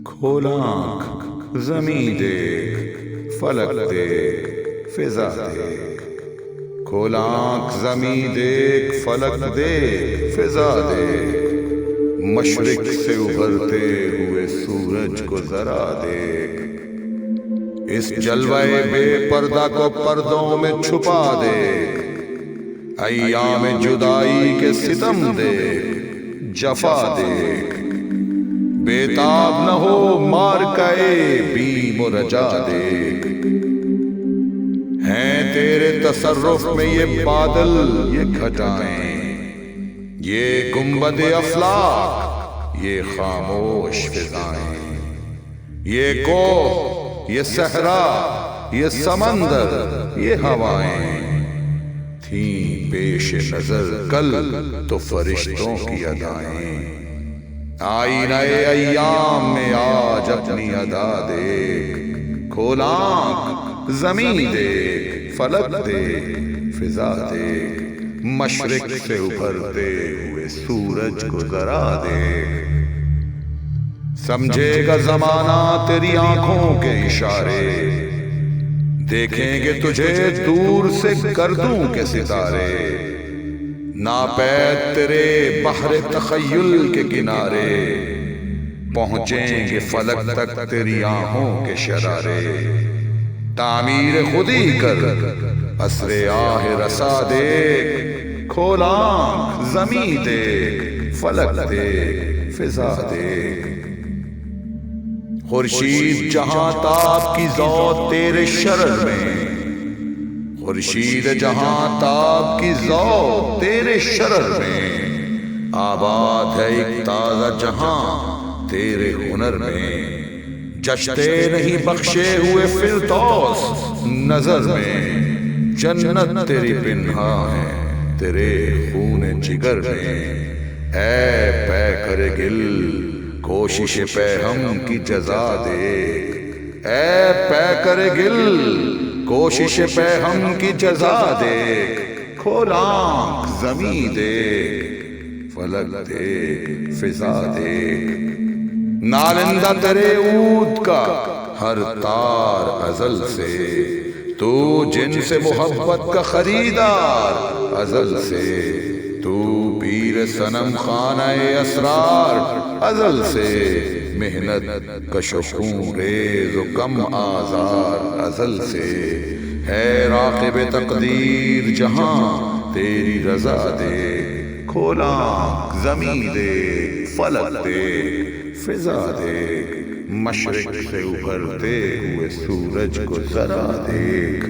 کھول آنکھ زمیں دیکھ، فلک دیکھ، فضا دیکھ۔ کھول آنکھ زمیں دیکھ، فلک دیکھ، فضا دیکھ۔ مشرق سے ابھرتے ہوئے سورج کو ذرا دیکھ۔ اس جلوہ بے پردہ کو پردوں میں چھپا دیکھ۔ ایام جدائی کے ستم دیکھ، جفا دیکھ۔ بےتاب نہ ہو مارکائے بیم و رجا دیکھ۔ ہیں تیرے تصرف میں یہ بادل، یہ گھٹائیں، یہ گنبد افلاک، یہ خاموش فضائیں، یہ کوہ، یہ صحرا، یہ سمندر، یہ ہوائیں تھیں پیش نظر کل تو فرشتوں کی ادائیں۔ آئینہ ایام میں آج اپنی ادا دیکھ۔ کھول آنکھ زمیں دیکھ، فلک دیکھ، فضا دیکھ۔ مشرق سے ابھرتے ہوئے سورج کو ذرا دیکھ۔ سمجھے گا زمانہ تیری آنکھوں کے اشارے، دیکھیں گے تجھے دور سے گردوں کے ستارے۔ ناپید تیرے بحر تخیل کے کنارے، پہنچیں گے فلک تک تیری آنکھوں کے شرارے۔ تعمیر خودی کر، عصر آہ رسا دیکھ۔ کھول آنکھ زمیں دیکھ، فلک دیکھ، فضا دیکھ۔ خورشید جہاں تاب کی ذوق تیرے شرر میں، خورشید جہاں تاب کی ذوق تیرے شرر میں۔ آباد ہے ایک تازہ جہاں تیرے ہنر میں، جشتے نہیں بخشے ہوئے فردوس نظر میں۔ جنت تیری پنہا ہے تیرے خون جگر میں۔ اے پیکر گل کوشش پہ ہم کی جزا دیکھ۔ اے پیکر گل کوشش پہ ہم کی جزا دیکھ۔ کھول آنکھ زمیں دیکھ، فلک دیکھ، فضا دیکھ۔ نالندہ تیرے عود کا ہر تار ازل سے، تو جن سے محبت کا خریدار ازل سے۔ تو پیر صنم خانہ اسرار ازل سے، محنت کش و خون ریز و کم آزار ازل سے۔ ہے راقب تقدیر جہاں تیری رضا دیکھ۔ کھول آنکھ زمیں دیکھ، فلک دیکھ، فضا دیکھ۔ مشرق سے ابھرتے ہوئے سورج کو ذرا دیکھ۔